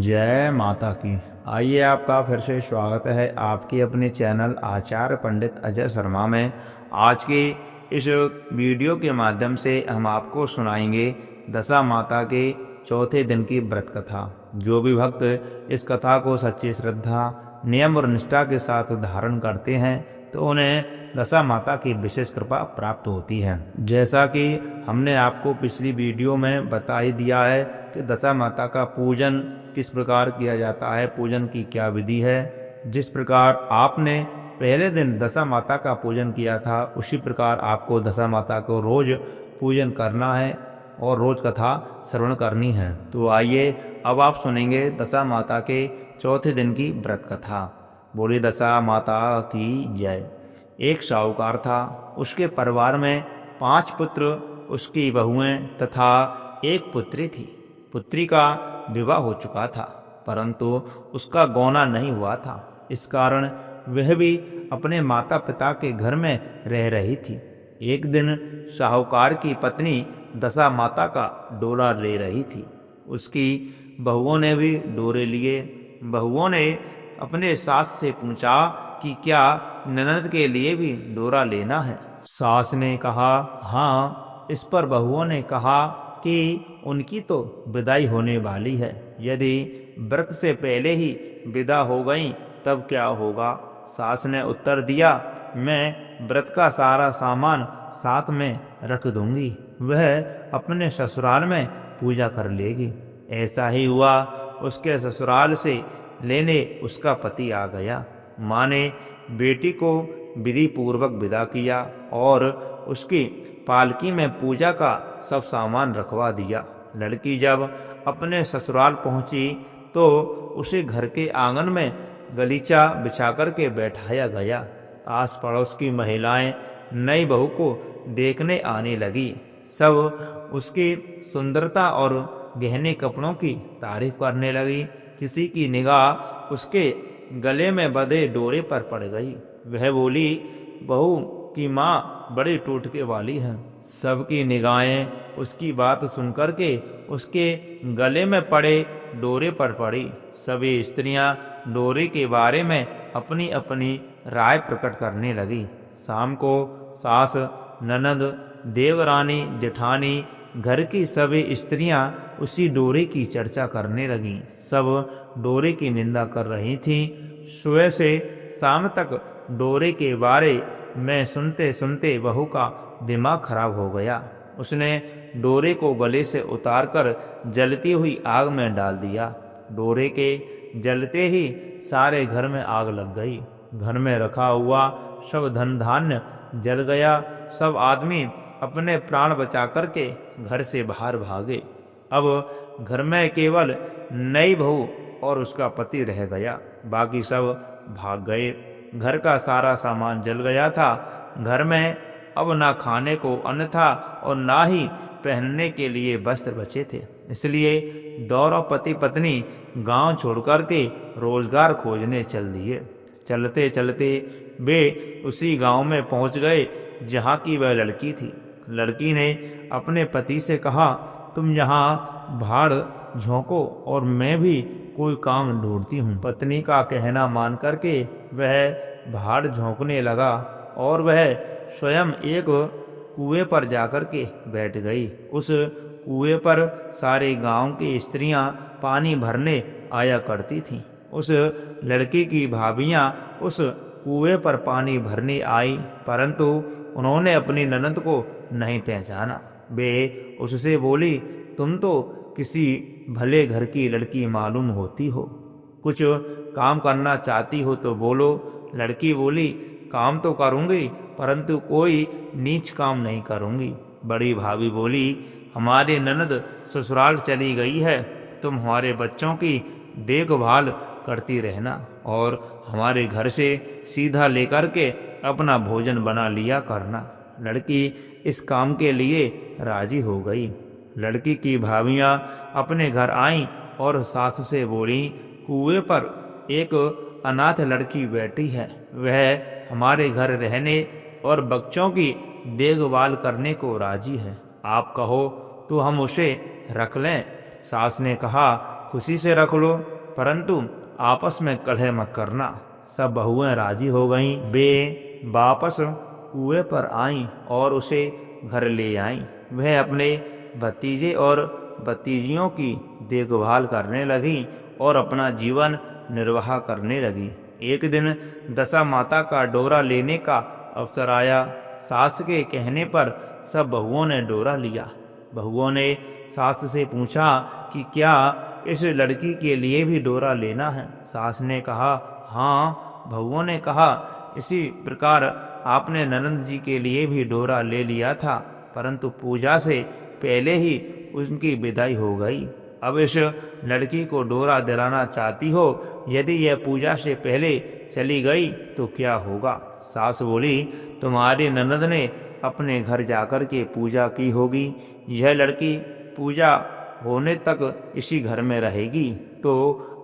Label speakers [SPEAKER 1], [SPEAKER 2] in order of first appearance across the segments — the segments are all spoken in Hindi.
[SPEAKER 1] जय माता की। आइए, आपका फिर से स्वागत है आपके अपने चैनल आचार्य पंडित अजय शर्मा में। आज की इस वीडियो के माध्यम से हम आपको सुनाएंगे दशा माता के चौथे दिन की व्रत कथा। जो भी भक्त इस कथा को सच्ची श्रद्धा, नियम और निष्ठा के साथ धारण करते हैं तो उन्हें दशा माता की विशेष कृपा प्राप्त होती है। जैसा कि हमने आपको पिछली वीडियो में बता ही दिया है कि दशा माता का पूजन किस प्रकार किया जाता है, पूजन की क्या विधि है। जिस प्रकार आपने पहले दिन दशा माता का पूजन किया था, उसी प्रकार आपको दशा माता को रोज पूजन करना है और रोज कथा श्रवण करनी है। तो आइए, अब आप सुनेंगे दशा माता के चौथे दिन की व्रत कथा। बोली दशा माता की जय। एक साहूकार था, उसके परिवार में 5 पुत्र, उसकी बहुएं तथा एक पुत्री थी। पुत्री का विवाह हो चुका था, परंतु उसका गौना नहीं हुआ था। इस कारण वह भी अपने माता पिता के घर में रह रही थी। एक दिन साहूकार की पत्नी दशा माता का डोला ले रही थी। उसकी बहुओं ने भी डोरे लिए। बहुओं ने अपने सास से पूछा कि क्या ननद के लिए भी डोरा लेना है। सास ने कहा हाँ। इस पर बहुओं ने कहा कि उनकी तो विदाई होने वाली है, यदि व्रत से पहले ही विदा हो गई तब क्या होगा। सास ने उत्तर दिया, मैं व्रत का सारा सामान साथ में रख दूंगी, वह अपने ससुराल में पूजा कर लेगी। ऐसा ही हुआ। उसके ससुराल से लेने उसका पति आ गया। माँ ने बेटी को विधि पूर्वक विदा किया और उसकी पालकी में पूजा का सब सामान रखवा दिया। लड़की जब अपने ससुराल पहुंची तो उसे घर के आंगन में गलीचा बिछाकर के बैठाया गया। आस पड़ोस की महिलाएं नई बहू को देखने आने लगी। सब उसकी सुंदरता और गहने कपड़ों की तारीफ करने लगी। किसी की निगाह उसके गले में बंधे डोरे पर पड़ गई। वह बोली, बहू की माँ बड़ी टूटके वाली है। सबकी निगाहें उसकी बात सुनकर के उसके गले में पड़े डोरे पर पड़ी। सभी स्त्रियां डोरे के बारे में अपनी अपनी राय प्रकट करने लगी। शाम को सास, ननद, देवरानी, जेठानी, घर की सभी स्त्रियां उसी डोरे की चर्चा करने लगीं। सब डोरे की निंदा कर रही थीं। सुबह से शाम तक डोरे के बारे में सुनते सुनते बहू का दिमाग खराब हो गया। उसने डोरे को गले से उतारकर जलती हुई आग में डाल दिया। डोरे के जलते ही सारे घर में आग लग गई। घर में रखा हुआ सब धन धान्य जल गया। सब आदमी अपने प्राण बचा करके घर से बाहर भागे। अब घर में केवल नई बहू और उसका पति रह गया, बाकी सब भाग गए। घर का सारा सामान जल गया था। घर में अब ना खाने को अन्न था और ना ही पहनने के लिए वस्त्र बचे थे। इसलिए दोनों पति पत्नी गांव छोड़कर के रोजगार खोजने चल दिए। चलते चलते वे उसी गांव में पहुंच गए जहां की वह लड़की थी। लड़की ने अपने पति से कहा, तुम यहाँ भाड़ झोंको और मैं भी कोई काम ढूंढती हूँ। पत्नी का कहना मान करके वह भाड़ झोंकने लगा और वह स्वयं एक कुएं पर जाकर के बैठ गई। उस कुएं पर सारे गांव की स्त्रियां पानी भरने आया करती थीं। उस लड़की की भाभियां उस कुएं पर पानी भरने आई, परंतु उन्होंने अपनी ननद को नहीं पहचाना। वे उससे बोली, तुम तो किसी भले घर की लड़की मालूम होती हो, कुछ काम करना चाहती हो तो बोलो। लड़की बोली, काम तो करूंगी, परंतु कोई नीच काम नहीं करूंगी। बड़ी भाभी बोली, हमारी ननद ससुराल चली गई है, तुम हमारे बच्चों की देखभाल करती रहना और हमारे घर से सीधा लेकर के अपना भोजन बना लिया करना। लड़की इस काम के लिए राजी हो गई। लड़की की भाभियां अपने घर आईं और सास से बोली, कुएं पर एक अनाथ लड़की बैठी है, वह हमारे घर रहने और बच्चों की देखभाल करने को राजी है। आप कहो तो हम उसे रख लें। सास ने कहा, खुशी से रख लो, परंतु आपस में कलह मत करना। सब बहुएं राजी हो गईं। वे वापस कुएं पर आईं और उसे घर ले आईं। वह अपने भतीजे और भतीजियों की देखभाल करने लगी और अपना जीवन निर्वाह करने लगी। एक दिन दशा माता का डोरा लेने का अवसर आया। सास के कहने पर सब बहुओं ने डोरा लिया। बहुओं ने सास से पूछा कि क्या इस लड़की के लिए भी डोरा लेना है? सास ने कहा हाँ। बहुओं ने कहा इसी प्रकार आपने ननंद जी के लिए भी डोरा ले लिया था, परंतु पूजा से पहले ही उनकी विदाई हो गई। अब इस लड़की को डोरा दिलाना चाहती हो? यदि यह पूजा से पहले चली गई तो क्या होगा? सास बोली तुम्हारी ननद ने अपने घर जाकर के पूजा की होगी। यह लड़की पूजा होने तक इसी घर में रहेगी तो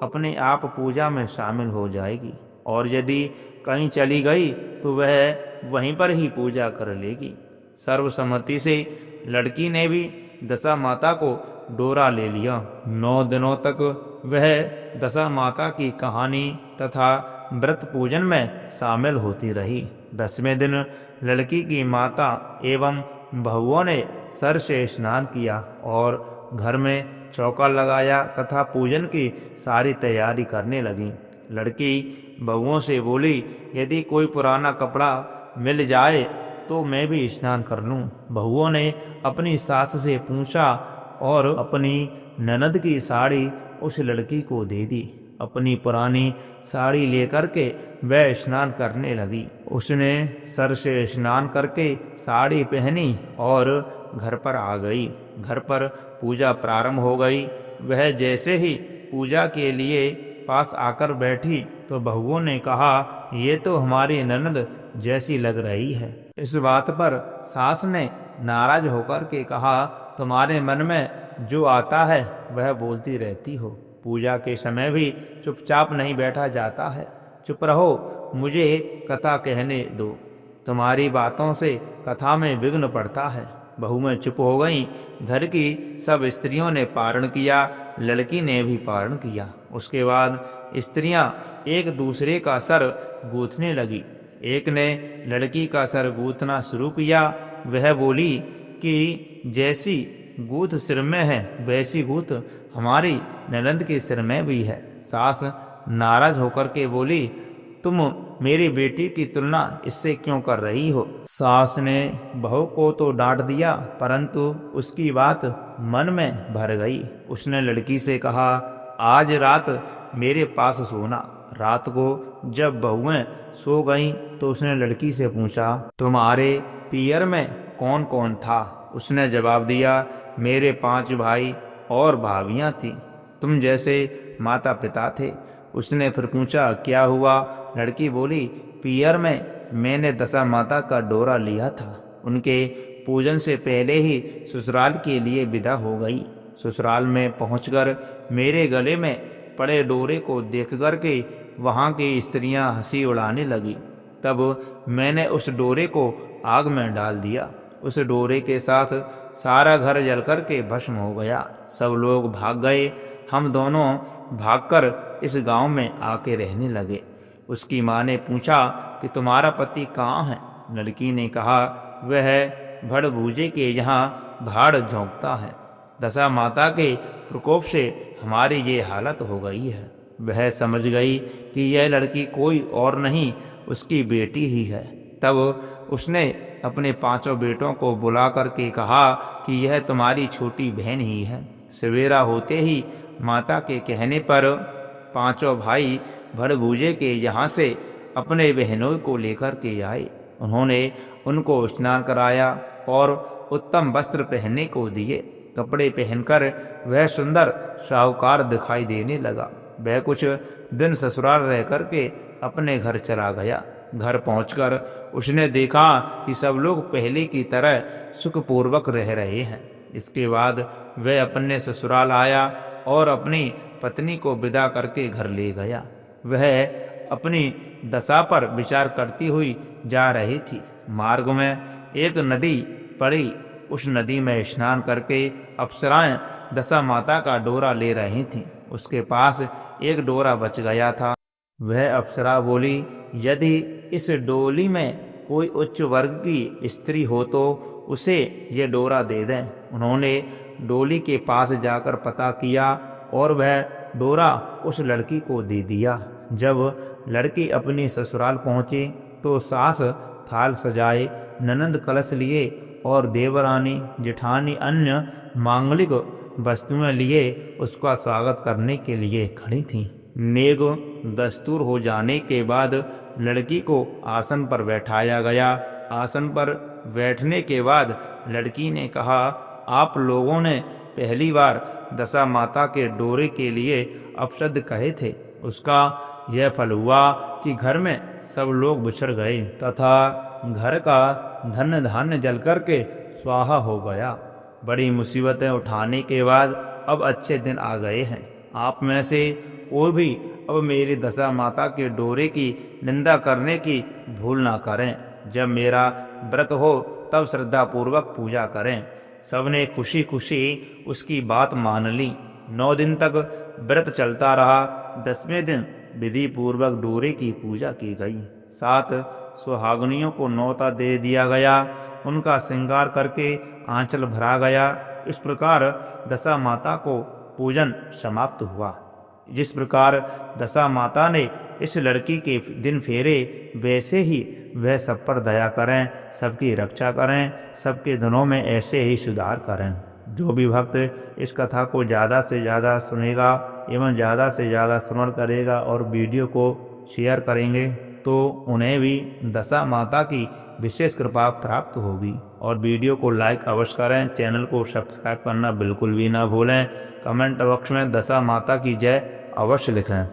[SPEAKER 1] अपने आप पूजा में शामिल हो जाएगी, और यदि कहीं चली गई तो वह वहीं पर ही पूजा कर लेगी। सर्वसम्मति से लड़की ने भी दशा माता को डोरा ले लिया। 9 दिनों तक वह दशा माता की कहानी तथा व्रत पूजन में शामिल होती रही। 10वें दिन लड़की की माता एवं बहुओं ने सर से स्नान किया और घर में चौका लगाया तथा पूजन की सारी तैयारी करने लगी। लड़की बहुओं से बोली यदि कोई पुराना कपड़ा मिल जाए तो मैं भी स्नान कर लूं। बहुओं ने अपनी सास से पूछा और अपनी ननद की साड़ी उस लड़की को दे दी। अपनी पुरानी साड़ी लेकर के वह स्नान करने लगी। उसने सर से स्नान करके साड़ी पहनी और घर पर आ गई। घर पर पूजा प्रारंभ हो गई। वह जैसे ही पूजा के लिए पास आकर बैठी तो बहुओं ने कहा ये तो हमारी ननद जैसी लग रही है। इस बात पर सास ने नाराज होकर के कहा तुम्हारे मन में जो आता है वह बोलती रहती हो। पूजा के समय भी चुपचाप नहीं बैठा जाता है। चुप रहो, मुझे कथा कहने दो। तुम्हारी बातों से कथा में विघ्न पड़ता है। बहुएं चुप हो गईं। घर की सब स्त्रियों ने पारण किया, लड़की ने भी पारण किया। उसके बाद स्त्रियां एक दूसरे का सर गूंथने लगी। एक ने लड़की का सर गूंथना शुरू किया। वह बोली कि जैसी गूंथ सिर में है वैसी गूंथ हमारी ननंद के सिर में भी है। सास नाराज होकर के बोली तुम मेरी बेटी की तुलना इससे क्यों कर रही हो? सास ने बहू को तो डांट दिया, परंतु उसकी बात मन में भर गई। उसने लड़की से कहा आज रात मेरे पास सोना। रात को जब बहुएं सो गईं तो उसने लड़की से पूछा तुम्हारे पियर में कौन कौन था? उसने जवाब दिया मेरे 5 भाई और भाभियां थीं, तुम जैसे माता पिता थे। उसने फिर पूछा क्या हुआ? लड़की बोली पियर में मैंने दशा माता का डोरा लिया था। उनके पूजन से पहले ही ससुराल के लिए विदा हो गई। ससुराल में पहुंचकर मेरे गले में पड़े डोरे को देख कर के वहाँ की स्त्रियां हंसी उड़ाने लगी। तब मैंने उस डोरे को आग में डाल दिया। उस डोरे के साथ सारा घर जल कर के भस्म हो गया। सब लोग भाग गए। हम दोनों भागकर इस गांव में आके रहने लगे। उसकी माँ ने पूछा कि तुम्हारा पति कहाँ है? लड़की ने कहा वह भड़भूजे के यहाँ भाड़ झोंकता है। दशा माता के प्रकोप से हमारी ये हालत हो गई है। वह समझ गई कि यह लड़की कोई और नहीं उसकी बेटी ही है। तब उसने अपने 5 बेटों को बुला करके कहा कि यह तुम्हारी छोटी बहन ही है। सवेरा होते ही माता के कहने पर 5 भाई भड़भूजे के यहाँ से अपने बहनों को लेकर के आए। उन्होंने उनको स्नान कराया और उत्तम वस्त्र पहनने को दिए। कपड़े पहनकर वह सुंदर साहूकार दिखाई देने लगा। वह कुछ दिन ससुराल रह करके अपने घर चला गया। घर पहुंचकर उसने देखा कि सब लोग पहले की तरह सुखपूर्वक रह रहे हैं। इसके बाद वह अपने ससुराल आया और अपनी पत्नी को विदा करके घर ले गया। वह अपनी दशा पर विचार करती हुई जा रही थी। मार्ग में एक नदी पड़ी उस नदी में स्नान करके अप्सराएं दशा माता का डोरा ले रही थीं। उसके पास एक डोरा बच गया था। वह अप्सरा बोली, यदि इस डोली में कोई उच्च वर्ग की स्त्री हो तो उसे ये डोरा दे दें। उन्होंने डोली के पास जाकर पता किया और वह डोरा उस लड़की को दे दिया। जब लड़की अपनी ससुराल पहुंची तो सास थाल सजाए, ननंद कलश लिए और देवरानी जेठानी अन्य मांगलिक वस्तुएं लिए उसका स्वागत करने के लिए खड़ी थीं। नेग दस्तूर हो जाने के बाद लड़की को आसन पर बैठाया गया। आसन पर बैठने के बाद लड़की ने कहा, आप लोगों ने पहली बार दशा माता के डोरे के लिए अपशब्द कहे थे। उसका यह फल हुआ कि घर में सब लोग बिछड़ गए तथा घर का धन धान्य जल करके स्वाहा हो गया। बड़ी मुसीबतें उठाने के बाद अब अच्छे दिन आ गए हैं। आप में से कोई भी अब मेरी दशा माता के डोरे की निंदा करने की भूल ना करें। जब मेरा व्रत हो तब श्रद्धापूर्वक पूजा करें। सबने खुशी खुशी उसकी बात मान ली। 9 दिन तक व्रत चलता रहा। 10वें दिन विधि पूर्वक डोरे की पूजा की गई। 7 सुहागनियों को न्योता दे दिया गया। उनका श्रृंगार करके आंचल भरा गया। इस प्रकार दशा माता को पूजन समाप्त हुआ। जिस प्रकार दशा माता ने इस लड़की के दिन फेरे, वैसे ही वह सब पर दया करें, सबकी रक्षा करें, सबके दिनों में ऐसे ही सुधार करें। जो भी भक्त इस कथा को ज़्यादा से ज़्यादा सुनेगा एवं ज़्यादा से ज़्यादा श्रवण करेगा और वीडियो को शेयर करेंगे तो उन्हें भी दशा माता की विशेष कृपा प्राप्त होगी। और वीडियो को लाइक अवश्य करें, चैनल को सब्सक्राइब करना बिल्कुल भी ना भूलें। कमेंट बॉक्स में दशा माता की जय अवश्य लिखें।